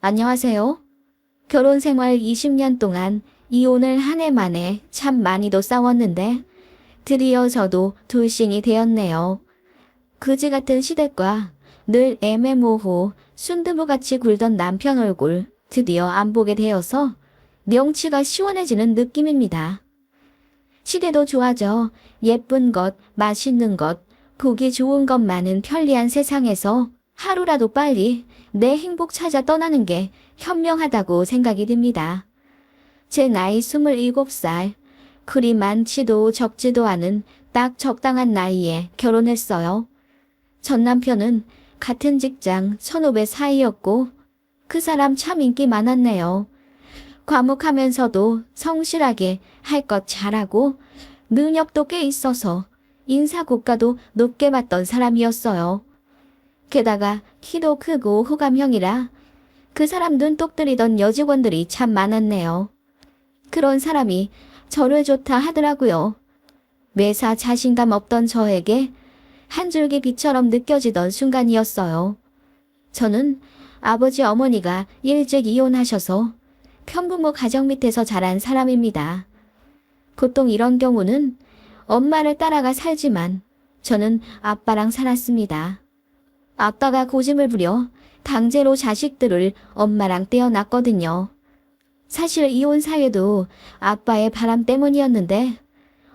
안녕하세요. 결혼 생활 20년 동안 이혼을 한 해 만에 참 많이도 싸웠는데 드디어 저도 돌싱이 되었네요. 그지 같은 시댁과 늘 애매모호 순두부같이 굴던 남편 얼굴 드디어 안 보게 되어서 명치가 시원해지는 느낌입니다. 시대도 좋아져 예쁜 것, 맛있는 것, 보기 좋은 것 많은 편리한 세상에서 하루라도 빨리 내 행복 찾아 떠나는 게 현명하다고 생각이 듭니다. 제 나이 27살, 그리 많지도 적지도 않은 딱 적당한 나이에 결혼했어요. 전 남편은 같은 직장 선후배 사이였고 그 사람 참 인기 많았네요. 과묵하면서도 성실하게 할 것 잘하고 능력도 꽤 있어서 인사고과도 높게 받던 사람이었어요. 게다가 키도 크고 호감형이라 그 사람 눈독 들이던 여직원들이 참 많았네요. 그런 사람이 저를 좋다 하더라고요. 매사 자신감 없던 저에게 한 줄기 빛처럼 느껴지던 순간이었어요. 저는 아버지 어머니가 일찍 이혼하셔서 편부모 가정 밑에서 자란 사람입니다. 보통 이런 경우는 엄마를 따라가 살지만 저는 아빠랑 살았습니다. 아빠가 고집을 부려 강제로 자식들을 엄마랑 떼어놨거든요. 사실 이혼 사유도 아빠의 바람 때문이었는데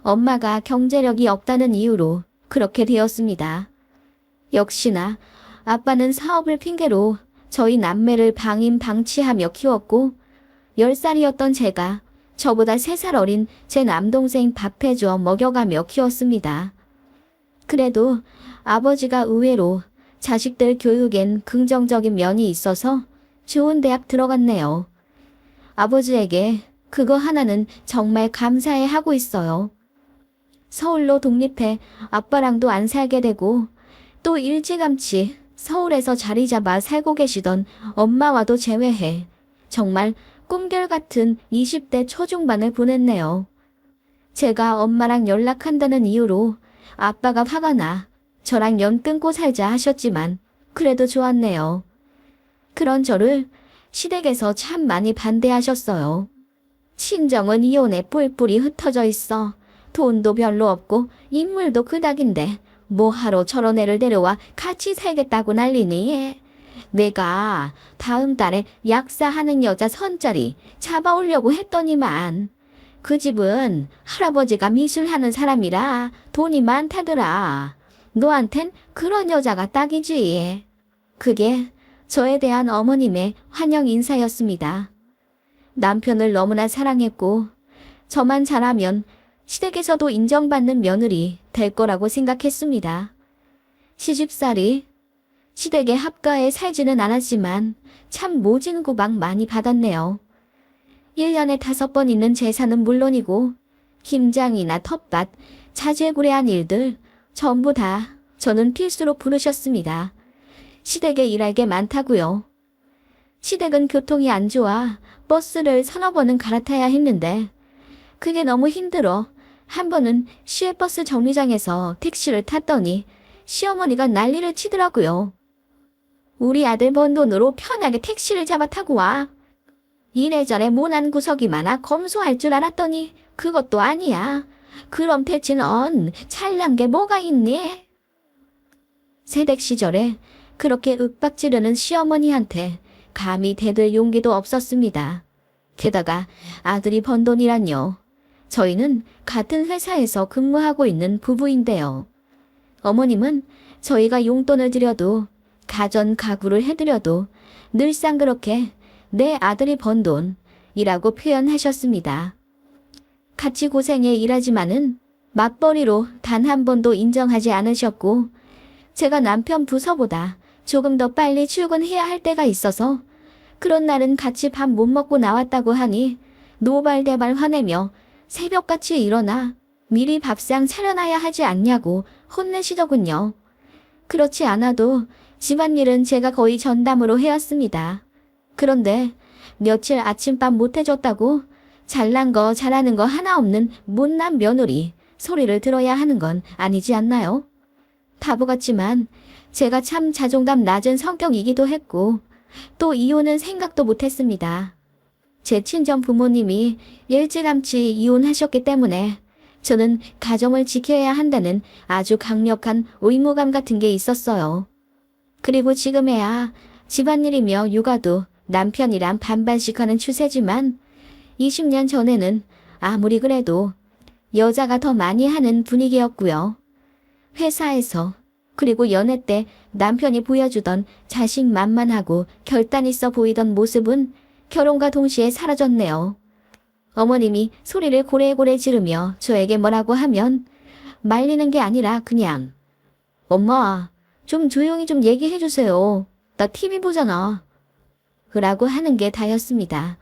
엄마가 경제력이 없다는 이유로 그렇게 되었습니다. 역시나 아빠는 사업을 핑계로 저희 남매를 방임방치하며 키웠고 10살이었던 제가 저보다 3살 어린 제 남동생 밥해줘 먹여가며 키웠습니다. 그래도 아버지가 의외로 자식들 교육엔 긍정적인 면이 있어서 좋은 대학 들어갔네요. 아버지에게 그거 하나는 정말 감사해 하고 있어요. 서울로 독립해 아빠랑도 안 살게 되고 또 일찌감치 서울에서 자리 잡아 살고 계시던 엄마와도 제외해 정말 꿈결 같은 20대 초중반을 보냈네요. 제가 엄마랑 연락한다는 이유로 아빠가 화가 나 저랑 연 끊고 살자 하셨지만 그래도 좋았네요. 그런 저를 시댁에서 참 많이 반대하셨어요. 친정은 이혼에 뿔뿔이 흩어져 있어. 돈도 별로 없고 인물도 그닥인데 뭐하러 저런 애를 데려와 같이 살겠다고 난리니? 내가 다음 달에 약사하는 여자 선자리 잡아오려고 했더니만 그 집은 할아버지가 미술하는 사람이라 돈이 많다더라. 너한텐 그런 여자가 딱이지. 그게 저에 대한 어머님의 환영 인사였습니다. 남편을 너무나 사랑했고 저만 잘하면 시댁에서도 인정받는 며느리 될 거라고 생각했습니다. 시집살이 시댁에 합가해 살지는 않았지만 참 모진 구박 많이 받았네요. 1년에 5번 있는 제사는 물론이고 김장이나 텃밭, 자재구레한 일들 전부 다 저는 필수로 부르셨습니다. 시댁에 일할 게 많다고요. 시댁은 교통이 안 좋아 버스를 서너 번은 갈아타야 했는데 그게 너무 힘들어 한 번은 시외버스 정류장에서 택시를 탔더니 시어머니가 난리를 치더라고요. 우리 아들 번 돈으로 편하게 택시를 잡아 타고 와. 이래저래 모난 구석이 많아 검소할 줄 알았더니 그것도 아니야. 그럼 대체 넌 잘난 게 뭐가 있니? 새댁 시절에 그렇게 윽박지르는 시어머니한테 감히 대들 용기도 없었습니다. 게다가 아들이 번 돈이란요. 저희는 같은 회사에서 근무하고 있는 부부인데요. 어머님은 저희가 용돈을 드려도 가전 가구를 해드려도 늘상 그렇게 내 아들이 번 돈이라고 표현하셨습니다. 같이 고생해 일하지만은 맞벌이로 단 한 번도 인정하지 않으셨고 제가 남편 부서보다 조금 더 빨리 출근해야 할 때가 있어서 그런 날은 같이 밥 못 먹고 나왔다고 하니 노발대발 화내며 새벽같이 일어나 미리 밥상 차려놔야 하지 않냐고 혼내시더군요. 그렇지 않아도 집안일은 제가 거의 전담으로 해왔습니다. 그런데 며칠 아침밥 못 해줬다고 잘난 거 잘하는 거 하나 없는 못난 며느리 소리를 들어야 하는 건 아니지 않나요? 바보 같지만 제가 참 자존감 낮은 성격이기도 했고 또 이혼은 생각도 못했습니다. 제 친정 부모님이 일찌감치 이혼하셨기 때문에 저는 가정을 지켜야 한다는 아주 강력한 의무감 같은 게 있었어요. 그리고 지금에야 집안일이며 육아도 남편이랑 반반씩 하는 추세지만 20년 전에는 아무리 그래도 여자가 더 많이 하는 분위기였고요. 회사에서 그리고 연애 때 남편이 보여주던 자신만만하고 결단 있어 보이던 모습은 결혼과 동시에 사라졌네요. 어머님이 소리를 고래고래 지르며 저에게 뭐라고 하면 말리는 게 아니라 그냥 엄마, 좀 조용히 좀 얘기해 주세요. 나 TV 보잖아. 라고 하는 게 다였습니다.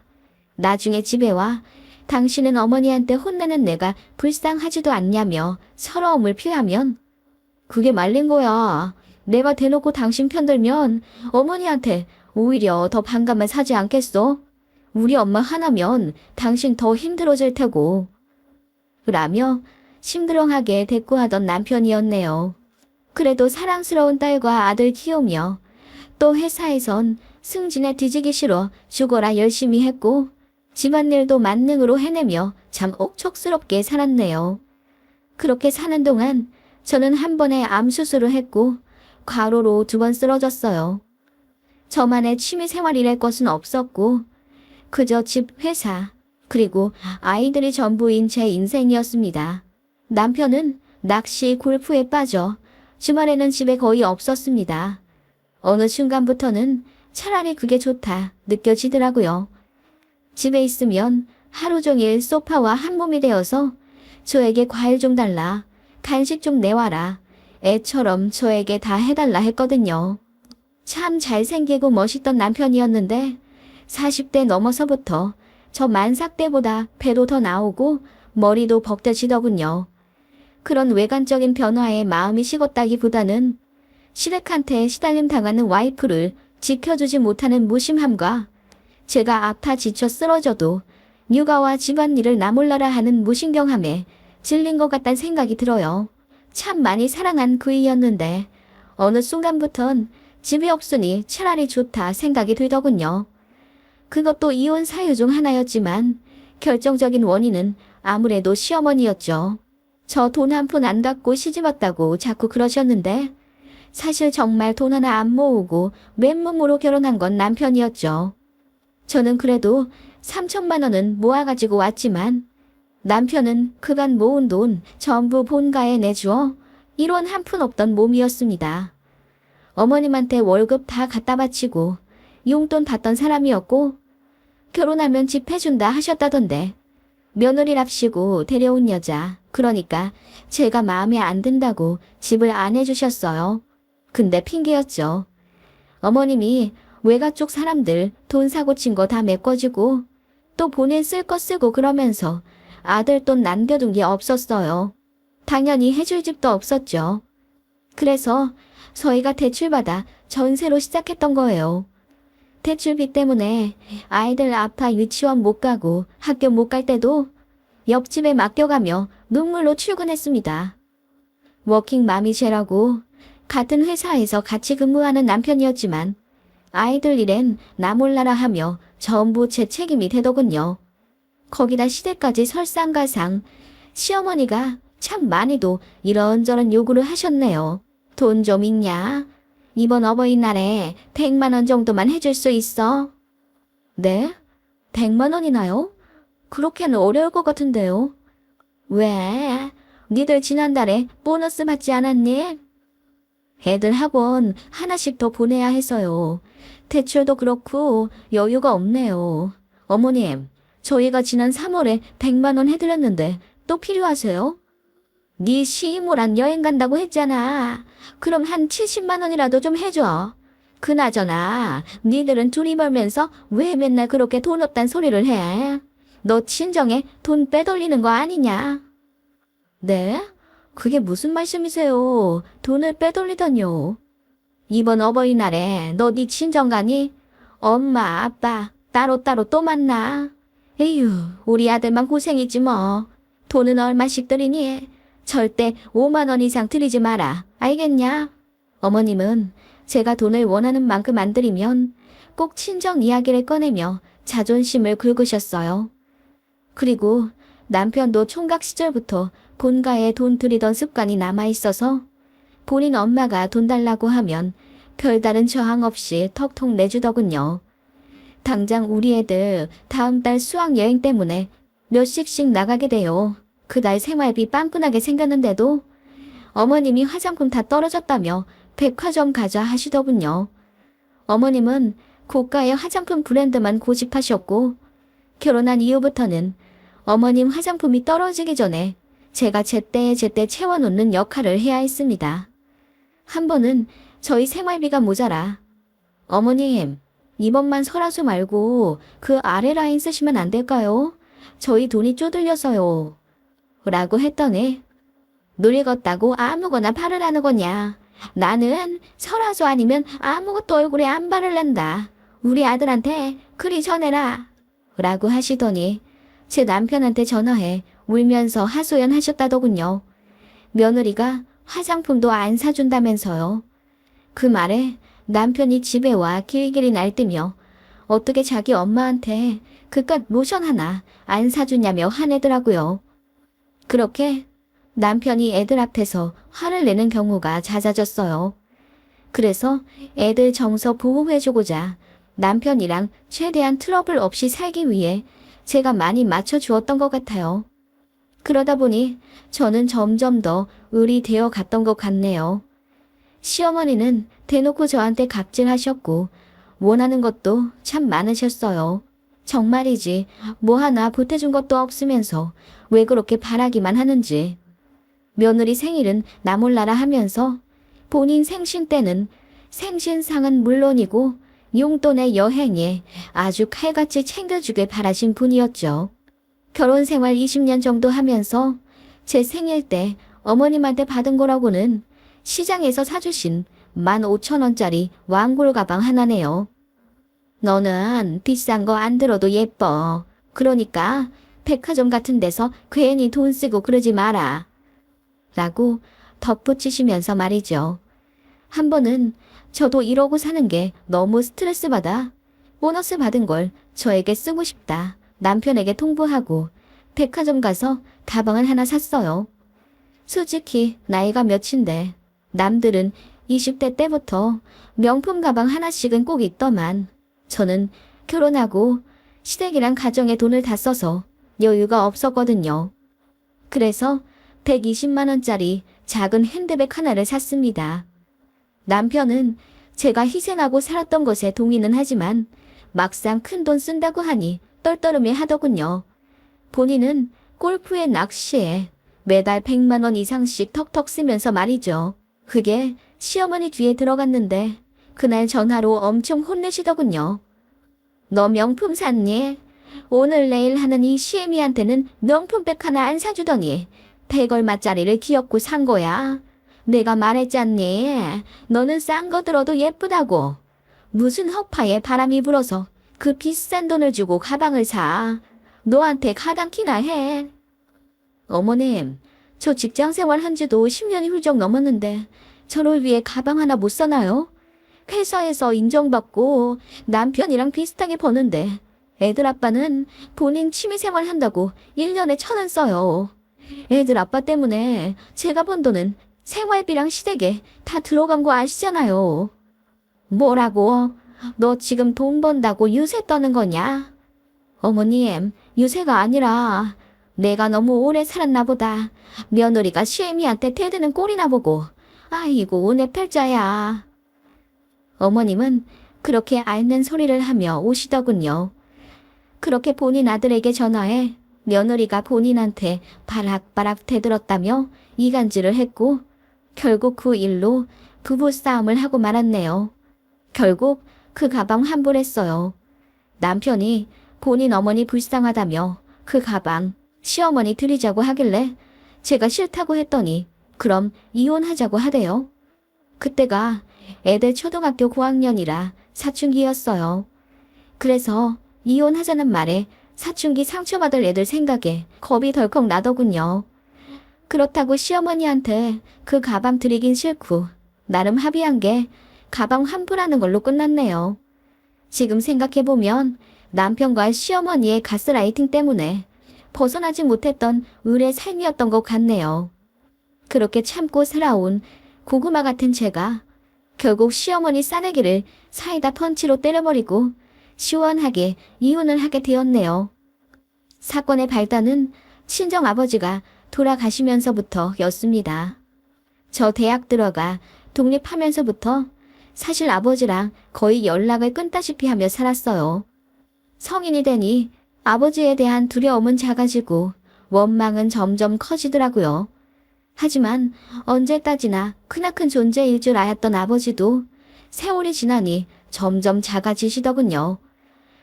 나중에 집에 와 당신은 어머니한테 혼나는 내가 불쌍하지도 않냐며 서러움을 표하면 그게 말린 거야. 내가 대놓고 당신 편들면 어머니한테 오히려 더 반감을 사지 않겠어? 우리 엄마 하나면 당신 더 힘들어질 테고. 라며 심드렁하게 대꾸하던 남편이었네요. 그래도 사랑스러운 딸과 아들 키우며 또 회사에선 승진에 뒤지기 싫어 죽어라 열심히 했고 집안일도 만능으로 해내며 참 옥척스럽게 살았네요. 그렇게 사는 동안 저는 한 번에 암 수술을 했고 과로로 2번 쓰러졌어요. 저만의 취미 생활이랄 것은 없었고 그저 집, 회사, 그리고 아이들이 전부인 제 인생이었습니다. 남편은 낚시, 골프에 빠져 주말에는 집에 거의 없었습니다. 어느 순간부터는 차라리 그게 좋다 느껴지더라고요. 집에 있으면 하루 종일 소파와 한 몸이 되어서 저에게 과일 좀 달라, 간식 좀 내와라, 애처럼 저에게 다 해달라 했거든요. 참 잘생기고 멋있던 남편이었는데 40대 넘어서부터 저 만삭 때보다 배도 더 나오고 머리도 벅대지더군요. 그런 외관적인 변화에 마음이 식었다기보다는 시댁한테 시달림 당하는 와이프를 지켜주지 못하는 무심함과 제가 아파 지쳐 쓰러져도 육아와 집안일을 나 몰라라 하는 무신경함에 질린 것 같다는 생각이 들어요. 참 많이 사랑한 그이였는데 어느 순간부턴 집이 없으니 차라리 좋다 생각이 들더군요. 그것도 이혼 사유 중 하나였지만 결정적인 원인은 아무래도 시어머니였죠. 저 돈 한 푼 안 갖고 시집 왔다고 자꾸 그러셨는데 사실 정말 돈 하나 안 모으고 맨몸으로 결혼한 건 남편이었죠. 저는 그래도 3천만 원은 모아가지고 왔지만 남편은 그간 모은 돈 전부 본가에 내주어 1원 한 푼 없던 몸이었습니다. 어머님한테 월급 다 갖다 바치고 용돈 받던 사람이었고 결혼하면 집 해준다 하셨다던데 며느리랍시고 데려온 여자, 그러니까 제가 마음에 안 든다고 집을 안 해주셨어요. 근데 핑계였죠. 어머님이 외가 쪽 사람들 돈 사고 친 거 다 메꿔주고 또 본인 쓸 거 쓰고 그러면서 아들 돈 남겨둔 게 없었어요. 당연히 해줄 집도 없었죠. 그래서 저희가 대출받아 전세로 시작했던 거예요. 대출비 때문에 아이들 아파 유치원 못 가고 학교 못 갈 때도 옆집에 맡겨가며 눈물로 출근했습니다. 워킹맘이제라고 같은 회사에서 같이 근무하는 남편이었지만 아이들 일엔 나 몰라라 하며 전부 제 책임이 되더군요. 거기다 시댁까지 설상가상 시어머니가 참 많이도 이런저런 요구를 하셨네요. 돈 좀 있냐? 이번 어버이날에 100만 원 정도만 해줄 수 있어? 네? 100만 원이나요? 그렇게는 어려울 것 같은데요. 왜? 니들 지난달에 보너스 받지 않았니? 애들 학원 하나씩 더 보내야 해서요. 대출도 그렇고 여유가 없네요. 어머님, 저희가 지난 3월에 100만 원 해드렸는데 또 필요하세요? 네 시이모랑 여행 간다고 했잖아. 그럼 한 70만 원이라도 좀 해줘. 그나저나 니들은 둘이 벌면서 왜 맨날 그렇게 돈 없단 소리를 해? 너 친정에 돈 빼돌리는 거 아니냐? 네? 그게 무슨 말씀이세요? 돈을 빼돌리다뇨. 이번 어버이날에 너 네 친정 가니? 엄마, 아빠 따로따로 또 만나. 에휴, 우리 아들만 고생이지 뭐. 돈은 얼마씩 드리니? 절대 5만 원 이상 드리지 마라. 알겠냐? 어머님은 제가 돈을 원하는 만큼 안 드리면 꼭 친정 이야기를 꺼내며 자존심을 긁으셨어요. 그리고 남편도 총각 시절부터 본가에 돈 들이던 습관이 남아있어서 본인 엄마가 돈 달라고 하면 별다른 저항 없이 턱턱 내주더군요. 당장 우리 애들 다음 달 수학여행 때문에 몇씩씩 나가게 돼요. 그날 생활비 빵꾸나게 생겼는데도 어머님이 화장품 다 떨어졌다며 백화점 가자 하시더군요. 어머님은 고가의 화장품 브랜드만 고집하셨고 결혼한 이후부터는 어머님 화장품이 떨어지기 전에 제가 제때에 채워놓는 역할을 해야 했습니다. 한 번은 저희 생활비가 모자라 어머님, 이번만 설화수 말고 그 아래 라인 쓰시면 안 될까요? 저희 돈이 쪼들려서요. 라고 했더니 늙었다고 아무거나 바르라는 거냐. 나는 설화수 아니면 아무것도 얼굴에 안 바를란다. 우리 아들한테 그리 전해라. 라고 하시더니 제 남편한테 전화해 울면서 하소연하셨다더군요. 며느리가 화장품도 안 사준다면서요. 그 말에 남편이 집에 와 길길이 날뛰며 어떻게 자기 엄마한테 그깟 로션 하나 안 사주냐며 화내더라고요. 그렇게 남편이 애들 앞에서 화를 내는 경우가 잦아졌어요. 그래서 애들 정서 보호해주고자 남편이랑 최대한 트러블 없이 살기 위해 제가 많이 맞춰주었던 것 같아요. 그러다 보니 저는 점점 더 을이 되어 갔던 것 같네요. 시어머니는 대놓고 저한테 갑질하셨고 원하는 것도 참 많으셨어요. 정말이지 뭐 하나 보태준 것도 없으면서 왜 그렇게 바라기만 하는지. 며느리 생일은 나 몰라라 하면서 본인 생신 때는 생신상은 물론이고 용돈의 여행에 아주 칼같이 챙겨주길 바라신 분이었죠. 결혼 생활 20년 정도 하면서 제 생일 때 어머님한테 받은 거라고는 시장에서 사주신 15,000원짜리 왕골 가방 하나네요. 너는 비싼 거 안 들어도 예뻐. 그러니까 백화점 같은 데서 괜히 돈 쓰고 그러지 마라. 라고 덧붙이시면서 말이죠. 한 번은 저도 이러고 사는 게 너무 스트레스 받아 보너스 받은 걸 저에게 쓰고 싶다. 남편에게 통보하고 백화점 가서 가방을 하나 샀어요. 솔직히 나이가 몇인데 남들은 20대 때부터 명품 가방 하나씩은 꼭 있더만 저는 결혼하고 시댁이랑 가정에 돈을 다 써서 여유가 없었거든요. 그래서 120만 원짜리 작은 핸드백 하나를 샀습니다. 남편은 제가 희생하고 살았던 것에 동의는 하지만 막상 큰돈 쓴다고 하니 떨떠름해 하더군요. 본인은 골프에 낚시에 매달 100만 원 이상씩 턱턱 쓰면서 말이죠. 그게 시어머니 뒤에 들어갔는데 그날 전화로 엄청 혼내시더군요. 너 명품 샀니? 오늘 내일 하는 이 시애미한테는 명품백 하나 안 사주더니 100얼마짜리를 기어코 산 거야. 내가 말했잖니. 너는 싼 거 들어도 예쁘다고. 무슨 허파에 바람이 불어서 그 비싼 돈을 주고 가방을 사. 너한테 가당키나 해. 어머님, 저 직장생활 한 지도 10년이 훌쩍 넘었는데 저를 위해 가방 하나 못 사나요? 회사에서 인정받고 남편이랑 비슷하게 버는데 애들 아빠는 본인 취미생활 한다고 1년에 1,000원 써요. 애들 아빠 때문에 제가 번 돈은 생활비랑 시댁에 다 들어간 거 아시잖아요. 뭐라고? 너 지금 돈 번다고 유세 떠는 거냐? 어머님, 유세가 아니라 내가 너무 오래 살았나 보다. 며느리가 시애미한테 대드는 꼴이나 보고. 아이고 내 팔자야. 어머님은 그렇게 앓는 소리를 하며 오시더군요. 그렇게 본인 아들에게 전화해 며느리가 본인한테 바락바락 대들었다며 이간질을 했고 결국 그 일로 부부싸움을 하고 말았네요. 결국 그 가방 환불했어요. 남편이 본인 어머니 불쌍하다며 그 가방 시어머니 드리자고 하길래 제가 싫다고 했더니 그럼 이혼하자고 하대요. 그때가 애들 초등학교 고학년이라 사춘기였어요. 그래서 이혼하자는 말에 사춘기 상처받을 애들 생각에 겁이 덜컥 나더군요. 그렇다고 시어머니한테 그 가방 드리긴 싫고 나름 합의한 게 가방 환불하는 걸로 끝났네요. 지금 생각해보면 남편과 시어머니의 가스라이팅 때문에 벗어나지 못했던 을의 삶이었던 것 같네요. 그렇게 참고 살아온 고구마 같은 제가 결국 시어머니 싸대기를 사이다 펀치로 때려버리고 시원하게 이혼을 하게 되었네요. 사건의 발단은 친정아버지가 돌아가시면서부터였습니다. 저 대학 들어가 독립하면서부터 사실 아버지랑 거의 연락을 끊다시피 하며 살았어요. 성인이 되니 아버지에 대한 두려움은 작아지고 원망은 점점 커지더라고요. 하지만 언제까지나 크나큰 존재일 줄 알았던 아버지도 세월이 지나니 점점 작아지시더군요.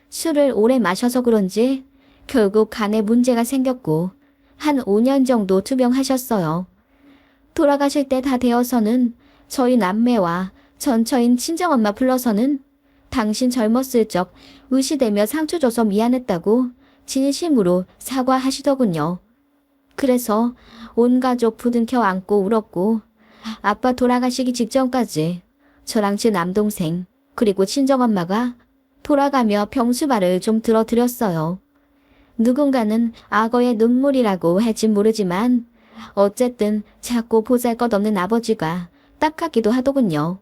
술을 오래 마셔서 그런지 결국 간에 문제가 생겼고 한 5년 정도 투병하셨어요. 돌아가실 때 다 되어서는 저희 남매와 전처인 친정엄마 불러서는 당신 젊었을 적 의시되며 상처 줘서 미안했다고 진심으로 사과하시더군요. 그래서 온 가족 부둥켜 안고 울었고 아빠 돌아가시기 직전까지 저랑 제 남동생 그리고 친정엄마가 돌아가며 병수발을 좀 들어드렸어요. 누군가는 악어의 눈물이라고 할진 모르지만 어쨌든 작고 보잘것없는 아버지가 딱하기도 하더군요.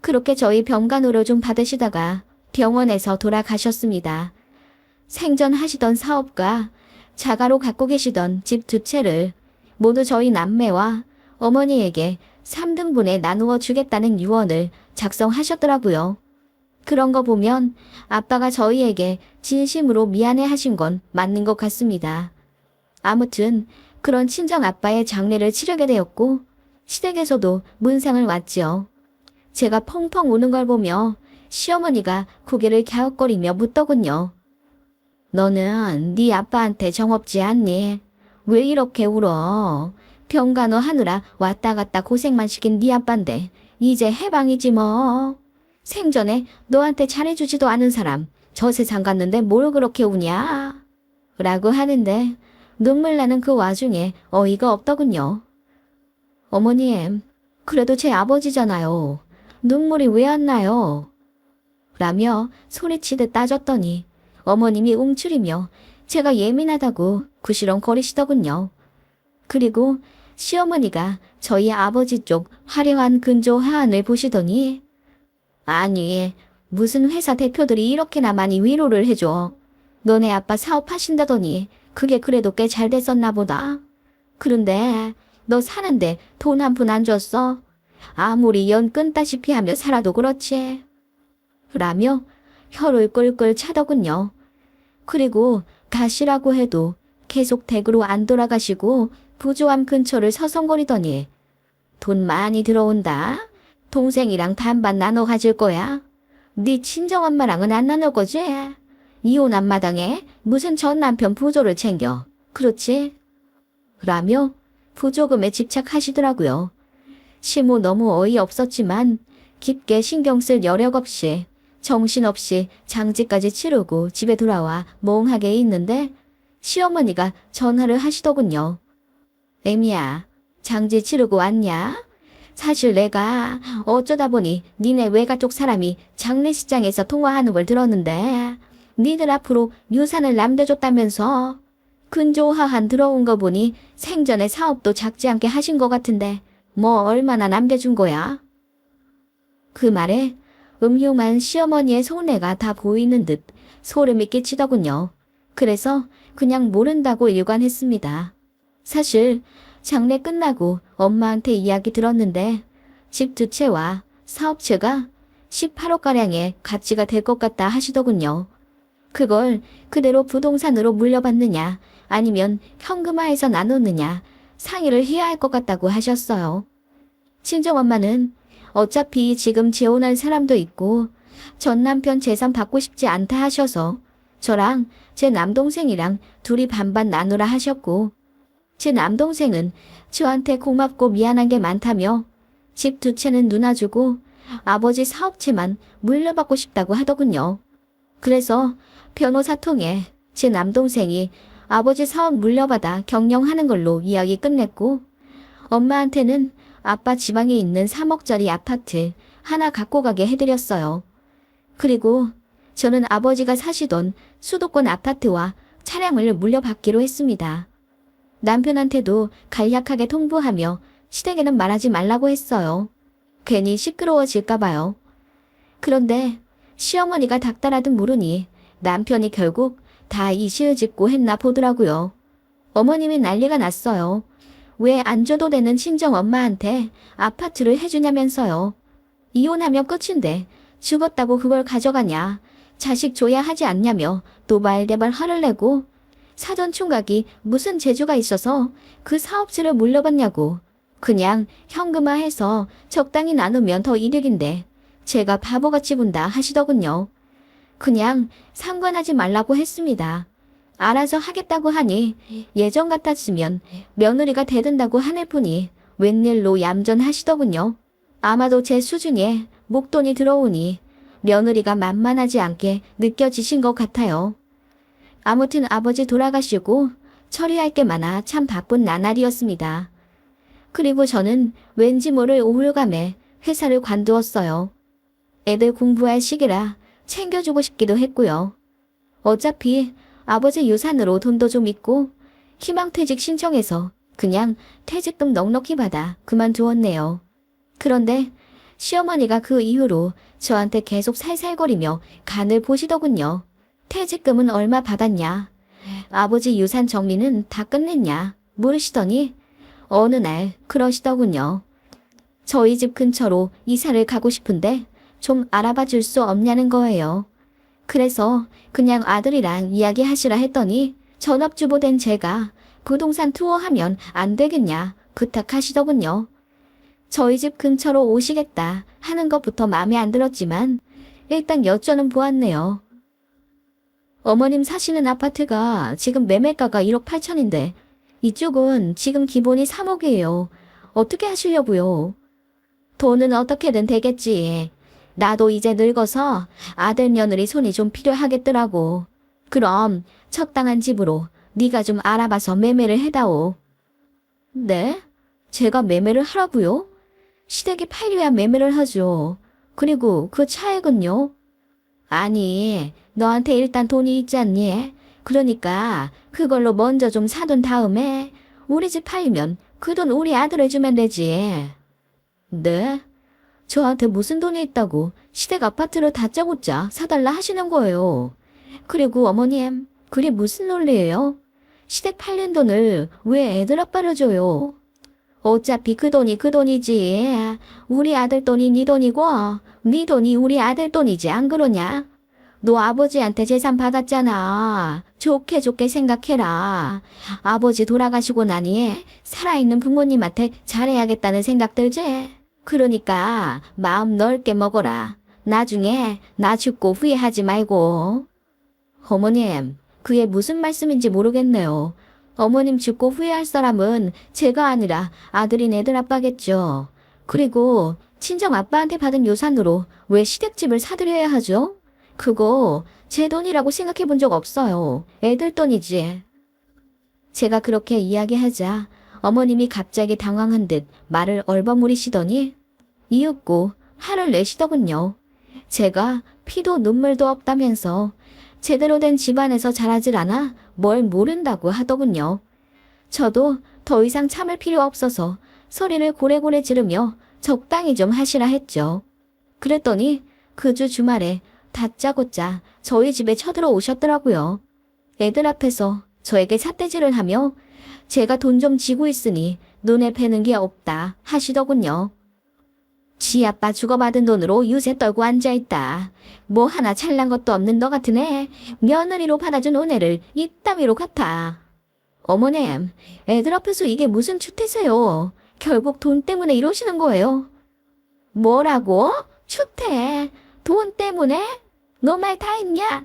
그렇게 저희 병간호를 좀 받으시다가 병원에서 돌아가셨습니다. 생전하시던 사업과 자가로 갖고 계시던 집 2채를 모두 저희 남매와 어머니에게 3등분에 나누어 주겠다는 유언을 작성하셨더라고요. 그런 거 보면 아빠가 저희에게 진심으로 미안해 하신 건 맞는 것 같습니다. 아무튼 그런 친정 아빠의 장례를 치르게 되었고 시댁에서도 문상을 왔지요. 제가 펑펑 우는 걸 보며 시어머니가 고개를 갸웃거리며 묻더군요. 너는 네 아빠한테 정없지 않니? 왜 이렇게 울어? 병간호 하느라 왔다 갔다 고생만 시킨 네 아빠인데 이제 해방이지 뭐. 생전에 너한테 잘해주지도 않은 사람 저 세상 갔는데 뭘 그렇게 우냐? 라고 하는데 눈물 나는 그 와중에 어이가 없더군요. 어머님, 그래도 제 아버지잖아요. 눈물이 왜 안 나요? 라며 소리치듯 따졌더니 어머님이 웅크리며 제가 예민하다고 구시렁거리시더군요. 그리고 시어머니가 저희 아버지 쪽 화려한 근조 화환을 보시더니 아니, 무슨 회사 대표들이 이렇게나 많이 위로를 해줘. 너네 아빠 사업하신다더니 그게 그래도 꽤 잘 됐었나 보다. 그런데 너 사는데 돈 한 푼 안 줬어? 아무리 연 끊다시피 하며 살아도 그렇지. 라며 혀를 끌끌 차더군요. 그리고 가시라고 해도 계속 댁으로 안 돌아가시고 부조함 근처를 서성거리더니 돈 많이 들어온다. 동생이랑 반반 나눠 가질 거야. 네 친정엄마랑은 안 나눌 거지? 이혼한 마당에 무슨 전 남편 부조를 챙겨. 그렇지? 라며 부조금에 집착하시더라고요. 시모 너무 어이없었지만 깊게 신경 쓸 여력 없이 정신없이 장지까지 치르고 집에 돌아와 멍하게 있는데 시어머니가 전화를 하시더군요. 애미야, 장지 치르고 왔냐? 사실 내가 어쩌다 보니 니네 외가 쪽 사람이 장례식장에서 통화하는 걸 들었는데 니들 앞으로 유산을 남겨줬다면서 근조화한 들어온 거 보니 생전에 사업도 작지 않게 하신 것 같은데 뭐 얼마나 남겨준 거야? 그 말에 음흉한 시어머니의 속내가 다 보이는 듯 소름이 끼치더군요. 그래서 그냥 모른다고 일관했습니다. 사실 장례 끝나고 엄마한테 이야기 들었는데 집 2채와 사업체가 18억가량의 가치가 될 것 같다 하시더군요. 그걸 그대로 부동산으로 물려받느냐 아니면 현금화해서 나누느냐 상의를 해야 할 것 같다고 하셨어요. 친정엄마는 어차피 지금 재혼할 사람도 있고 전 남편 재산 받고 싶지 않다 하셔서 저랑 제 남동생이랑 둘이 반반 나누라 하셨고 제 남동생은 저한테 고맙고 미안한 게 많다며 집 2채는 누나 주고 아버지 사업체만 물려받고 싶다고 하더군요. 그래서 변호사 통해 제 남동생이 아버지 사업 물려받아 경영하는 걸로 이야기 끝냈고 엄마한테는 아빠 지방에 있는 3억짜리 아파트 하나 갖고 가게 해드렸어요. 그리고 저는 아버지가 사시던 수도권 아파트와 차량을 물려받기로 했습니다. 남편한테도 간략하게 통보하며 시댁에는 말하지 말라고 했어요. 괜히 시끄러워질까봐요. 그런데 시어머니가 닥달하듯 물으니 남편이 결국 다 이실 짓고 했나 보더라고요. 어머님이 난리가 났어요. 왜 안 줘도 되는 친정엄마한테 아파트를 해주냐면서요. 이혼하면 끝인데 죽었다고 그걸 가져가냐. 자식 줘야 하지 않냐며 노발대발 화를 내고 사전 총각이 무슨 재주가 있어서 그 사업체를 물려받냐고. 그냥 현금화해서 적당히 나누면 더 이득인데 제가 바보같이 군다 하시더군요. 그냥 상관하지 말라고 했습니다. 알아서 하겠다고 하니 예전 같았으면 며느리가 대든다고 하늘 뿐이 웬일로 얌전하시더군요. 아마도 제 수중에 목돈이 들어오니 며느리가 만만하지 않게 느껴지신 것 같아요. 아무튼 아버지 돌아가시고 처리할 게 많아 참 바쁜 나날이었습니다. 그리고 저는 왠지 모를 우울감에 회사를 관두었어요. 애들 공부할 시기라 챙겨주고 싶기도 했고요. 어차피 아버지 유산으로 돈도 좀 있고 희망퇴직 신청해서 그냥 퇴직금 넉넉히 받아 그만두었네요. 그런데 시어머니가 그 이후로 저한테 계속 살살거리며 간을 보시더군요. 퇴직금은 얼마 받았냐? 아버지 유산 정리는 다 끝냈냐? 물으시더니 어느 날 그러시더군요. 저희 집 근처로 이사를 가고 싶은데 좀 알아봐 줄 수 없냐는 거예요. 그래서 그냥 아들이랑 이야기하시라 했더니 전업주부 된 제가 부동산 투어하면 안 되겠냐 부탁하시더군요. 저희 집 근처로 오시겠다 하는 것부터 마음에 안 들었지만 일단 여쭤는 보았네요. 어머님 사시는 아파트가 지금 매매가가 1억 8천인데 이쪽은 지금 기본이 3억이에요. 어떻게 하시려고요? 돈은 어떻게든 되겠지. 나도 이제 늙어서 아들 며느리 손이 좀 필요하겠더라고. 그럼 적당한 집으로 네가 좀 알아봐서 매매를 해다오. 네? 제가 매매를 하라고요? 시댁이 팔려야 매매를 하죠. 그리고 그 차액은요? 아니, 너한테 일단 돈이 있지 않니? 그러니까 그걸로 먼저 좀 사둔 다음에 우리 집 팔리면 그 돈 우리 아들을 주면 되지. 네? 저한테 무슨 돈이 있다고 시댁 아파트를 다짜고짜 사달라 하시는 거예요. 그리고 어머님, 그게 무슨 논리예요? 시댁 팔린 돈을 왜 애들 아빠를 줘요? 어차피 그 돈이 그 돈이지. 우리 아들 돈이 네 돈이고 네 돈이 우리 아들 돈이지 안 그러냐? 너 아버지한테 재산 받았잖아. 좋게 좋게 생각해라. 아버지 돌아가시고 나니 살아있는 부모님한테 잘해야겠다는 생각 들지? 그러니까 마음 넓게 먹어라. 나중에 나 죽고 후회하지 말고. 어머님, 그게 무슨 말씀인지 모르겠네요. 어머님 죽고 후회할 사람은 제가 아니라 아들인 애들 아빠겠죠. 그리고 친정 아빠한테 받은 유산으로 왜 시댁집을 사드려야 하죠? 그거 제 돈이라고 생각해 본 적 없어요. 애들 돈이지. 제가 그렇게 이야기하자 어머님이 갑자기 당황한 듯 말을 얼버무리시더니 이윽고 화를 내시더군요. 제가 피도 눈물도 없다면서 제대로 된 집안에서 자라질 않아 뭘 모른다고 하더군요. 저도 더 이상 참을 필요 없어서 소리를 고래고래 지르며 적당히 좀 하시라 했죠. 그랬더니 그 주 주말에 다짜고짜 저희 집에 쳐들어오셨더라고요. 애들 앞에서 저에게 삿대질을 하며 제가 돈 좀 쥐고 있으니 눈에 뵈는 게 없다 하시더군요. 지 아빠 주고받은 돈으로 유세 떨고 앉아있다. 뭐 하나 잘난 것도 없는 너 같은 애 며느리로 받아준 은혜를 이따위로 갚아. 어머님, 애들 앞에서 이게 무슨 추태세요. 결국 돈 때문에 이러시는 거예요. 뭐라고? 추태? 돈 때문에? 너 말 다 했냐?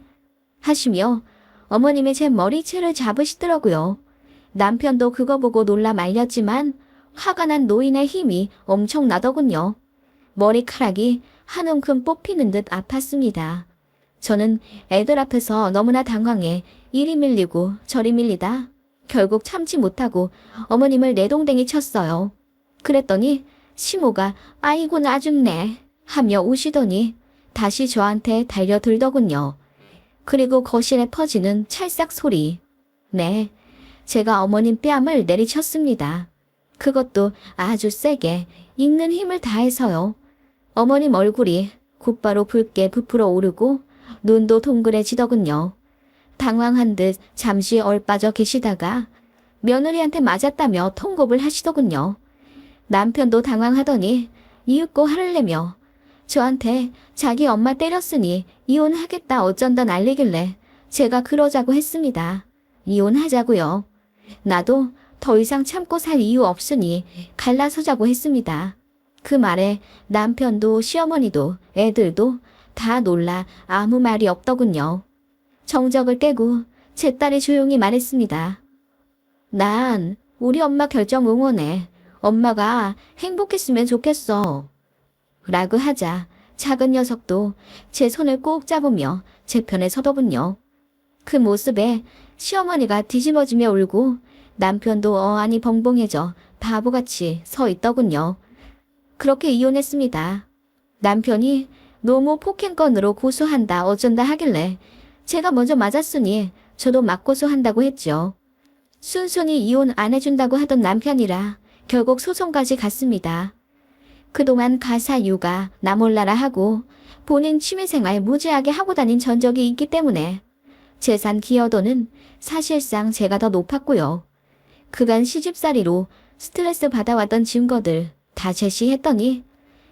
하시며 어머님이 제 머리채를 잡으시더라고요. 남편도 그거 보고 놀라 말렸지만 화가 난 노인의 힘이 엄청나더군요. 머리카락이 한 움큼 뽑히는 듯 아팠습니다. 저는 애들 앞에서 너무나 당황해 이리 밀리고 저리 밀리다 결국 참지 못하고 어머님을 내동댕이 쳤어요. 그랬더니 시모가 아이고 나 죽네 하며 우시더니 다시 저한테 달려들더군요. 그리고 거실에 퍼지는 찰싹 소리. 네, 제가 어머님 뺨을 내리쳤습니다. 그것도 아주 세게 있는 힘을 다해서요. 어머님 얼굴이 곧바로 붉게 부풀어 오르고 눈도 동그래지더군요. 당황한 듯 잠시 얼빠져 계시다가 며느리한테 맞았다며 통곡을 하시더군요. 남편도 당황하더니 이윽고 화를 내며 저한테 자기 엄마 때렸으니 이혼하겠다 어쩐다 난리길래 제가 그러자고 했습니다. 이혼하자고요. 나도 더 이상 참고 살 이유 없으니 갈라서자고 했습니다. 그 말에 남편도 시어머니도 애들도 다 놀라 아무 말이 없더군요. 정적을 깨고 제 딸이 조용히 말했습니다. 난 우리 엄마 결정 응원해. 엄마가 행복했으면 좋겠어. 라고 하자 작은 녀석도 제 손을 꼭 잡으며 제 편에 서더군요. 그 모습에 시어머니가 뒤집어지며 울고 남편도 어안이 벙벙해져 바보같이 서 있더군요. 그렇게 이혼했습니다. 남편이 노모 폭행건으로 고소한다 어쩐다 하길래 제가 먼저 맞았으니 저도 맞고소한다고 했죠. 순순히 이혼 안 해준다고 하던 남편이라 결국 소송까지 갔습니다. 그동안 가사 육아 나 몰라라 하고 본인 취미생활 무지하게 하고 다닌 전적이 있기 때문에 재산 기여도는 사실상 제가 더 높았고요. 그간 시집살이로 스트레스 받아왔던 증거들 다 제시했더니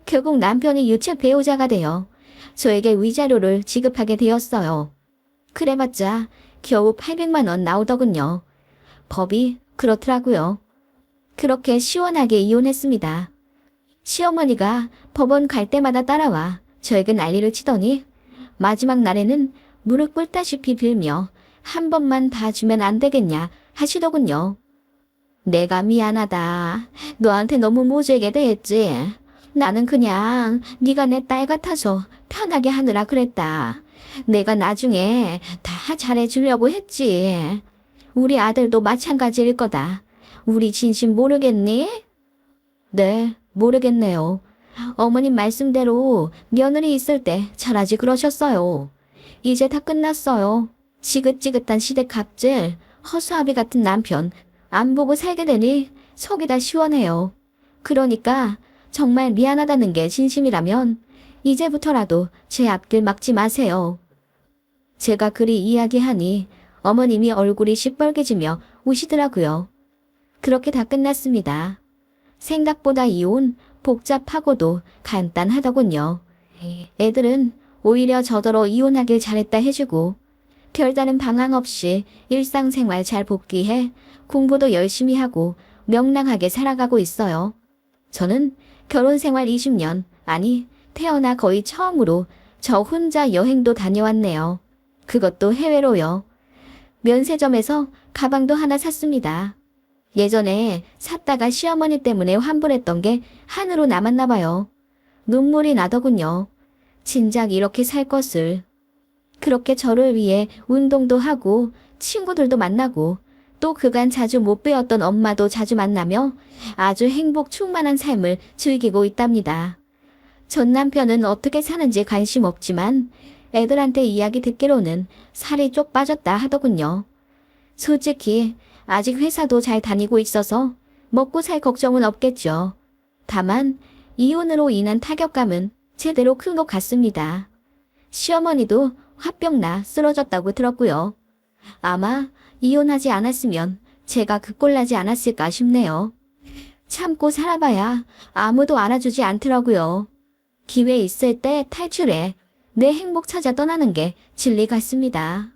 결국 남편이 유책 배우자가 되어 저에게 위자료를 지급하게 되었어요. 그래봤자 겨우 800만 원 나오더군요. 법이 그렇더라고요. 그렇게 시원하게 이혼했습니다. 시어머니가 법원 갈 때마다 따라와 저에게 난리를 치더니 마지막 날에는 무릎 꿇다시피 빌며 한 번만 봐주면 안 되겠냐 하시더군요. 내가 미안하다. 너한테 너무 모질게 대했지. 나는 그냥 네가 내 딸 같아서 편하게 하느라 그랬다. 내가 나중에 다 잘해주려고 했지. 우리 아들도 마찬가지일 거다. 우리 진심 모르겠니? 네, 모르겠네요. 어머님 말씀대로 며느리 있을 때 잘하지 그러셨어요. 이제 다 끝났어요. 지긋지긋한 시댁 갑질, 허수아비 같은 남편 안 보고 살게 되니 속이 다 시원해요. 그러니까 정말 미안하다는 게 진심이라면 이제부터라도 제 앞길 막지 마세요. 제가 그리 이야기하니 어머님이 얼굴이 시뻘개지며 우시더라고요. 그렇게 다 끝났습니다. 생각보다 이혼 복잡하고도 간단하더군요. 애들은 오히려 저더러 이혼하길 잘했다 해주고 별다른 방황 없이 일상생활 잘 복귀해 공부도 열심히 하고 명랑하게 살아가고 있어요. 저는 결혼생활 20년, 아니 태어나 거의 처음으로 저 혼자 여행도 다녀왔네요. 그것도 해외로요. 면세점에서 가방도 하나 샀습니다. 예전에 샀다가 시어머니 때문에 환불했던 게 한으로 남았나 봐요. 눈물이 나더군요. 진작 이렇게 살 것을. 그렇게 저를 위해 운동도 하고 친구들도 만나고 또 그간 자주 못 뵈었던 엄마도 자주 만나며 아주 행복 충만한 삶을 즐기고 있답니다. 전 남편은 어떻게 사는지 관심 없지만 애들한테 이야기 듣기로는 살이 쪽 빠졌다 하더군요. 솔직히 아직 회사도 잘 다니고 있어서 먹고 살 걱정은 없겠죠. 다만 이혼으로 인한 타격감은 제대로 큰 것 같습니다. 시어머니도 화병나 쓰러졌다고 들었고요. 아마 이혼하지 않았으면 제가 그 꼴 나지 않았을까 싶네요. 참고 살아봐야 아무도 알아주지 않더라고요. 기회 있을 때 탈출해 내 행복 찾아 떠나는 게 진리 같습니다.